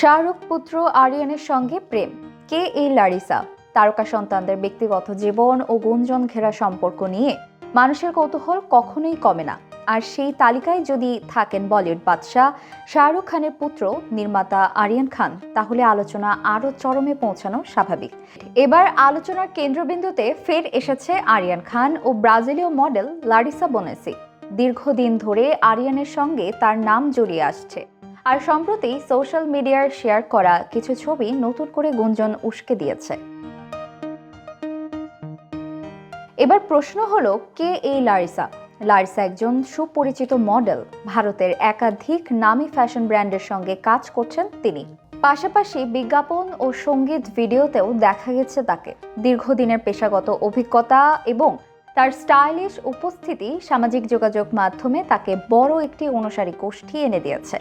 শাহরুখ পুত্র আরিয়ানের সঙ্গে প্রেম, কে এই লারিসা? তারকা সন্তানদের ব্যক্তিগত জীবন ও গুঞ্জন ঘেরা সম্পর্ক নিয়ে মানুষের কৌতূহল কখনোই কমে না। আর সেই তালিকায় যদি থাকেন বলিউড বাদশাহ শাহরুখ খানের পুত্র নির্মাতা আরিয়ান খান, তাহলে আলোচনা আরও চরমে পৌঁছানো স্বাভাবিক। এবার আলোচনার কেন্দ্রবিন্দুতে ফের এসেছে আরিয়ান খান ও ব্রাজিলীয় মডেল লারিসা বোনেসি। দীর্ঘদিন ধরে আরিয়ানের সঙ্গে তার নাম জড়িয়ে আসছে, আর সম্প্রতি সোশ্যাল মিডিয়ার শেয়ার করা কিছু ছবি নতুন করে গুঞ্জন উস্কে দিয়েছে। এবার প্রশ্ন হলো, কে এই লারিসা? লারিসা একজন সুপরিচিত মডেল। ভারতের একাধিক নামী ফ্যাশন ব্র্যান্ডের সঙ্গে কাজ করছেন তিনি। পাশাপাশি বিজ্ঞাপন ও সঙ্গীত ভিডিওতেও দেখা গেছে তাকে। দীর্ঘদিনের পেশাগত অভিজ্ঞতা এবং তার স্টাইলিশ উপস্থিতি সামাজিক যোগাযোগ মাধ্যমে তাকে বড় একটি অনুসারী গোষ্ঠী এনে দিয়েছে।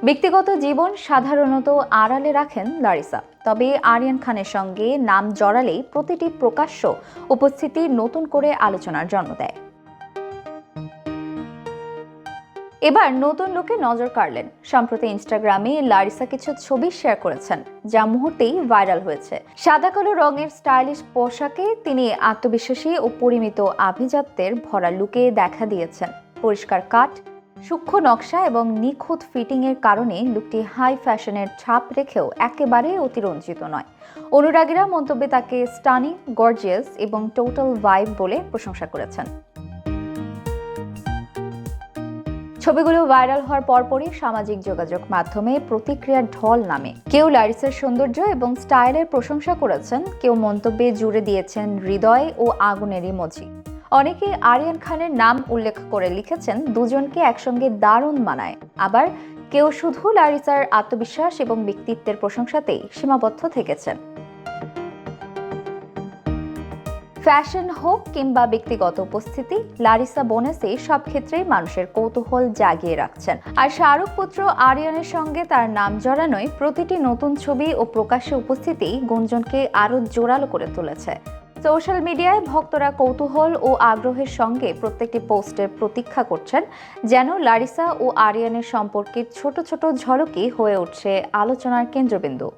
ব্যক্তিগত জীবন সাধারণত আড়ালে রাখেন লারিসা, তবে আরিয়ান খানের সঙ্গে নাম জড়ালেই প্রতিটি প্রকাশ্য উপস্থিতি নতুন করে আলোচনার জন্ম দেয়। এবার নতুন লুকে নজর কাড়লেন। সম্প্রতি ইনস্টাগ্রামে লারিসা কিছু ছবি শেয়ার করেছেন, যা মুহূর্তেই ভাইরাল হয়েছে। সাদা কালো রঙের স্টাইলিশ পোশাকে তিনি আত্মবিশ্বাসী ও পরিমিত আভিজাত্যের ভরা লুকে দেখা দিয়েছেন। পরিষ্কার কাট, সূক্ষ্ম নকশা এবং নিখুঁত ফিটিং এর কারণে লুকটি হাই ফ্যাশনের ছাপ রেখেও একেবারে অতিরঞ্জিত নয়। অনুরাগীরা মন্তব্যে তাকে স্টানিং, গর্জিয়াস এবং টোটাল ভাইব বলে প্রশংসা করেছেন। ছবিগুলো ভাইরাল হওয়ার পরপরই সামাজিক যোগাযোগ মাধ্যমে প্রতিক্রিয়ার ঢল নামে। কেউ লারিসার সৌন্দর্য এবং স্টাইলের প্রশংসা করেছেন, কেউ মন্তব্যে জুড়ে দিয়েছেন হৃদয় ও আগুনের ইমোজি। অনেকে আরিয়ান খানের নাম উল্লেখ করে লিখেছেন দুজনকে একসঙ্গে দারুণ মানায়। আবার কেউ শুধু লারিসার আত্মবিশ্বাস এবং ব্যক্তিত্বের প্রশংসাতেই সীমাবদ্ধ থেকেছেন। ফ্যাশন হোক কিংবা ব্যক্তিগত উপস্থিতি, লারিসা বোনেসি সব ক্ষেত্রেই মানুষের কৌতূহল জাগিয়ে রাখছেন। আর শাহরুখ পুত্র আরিয়ানের সঙ্গে তার নাম জড়ানোয় প্রতিটি নতুন ছবি ও প্রকাশ্যে উপস্থিতি গুঞ্জনকে আরও জোরালো করে তুলেছে। সোশ্যাল মিডিয়ায় ভক্তরা কৌতূহল ও আগ্রহের সঙ্গে প্রত্যেকটি পোস্টের প্রতীক্ষা করছেন, যেন লারিসা ও আরিয়ানের সম্পর্কের ছোট ছোট ঝলকই হয়ে উঠছে আলোচনার কেন্দ্রবিন্দু।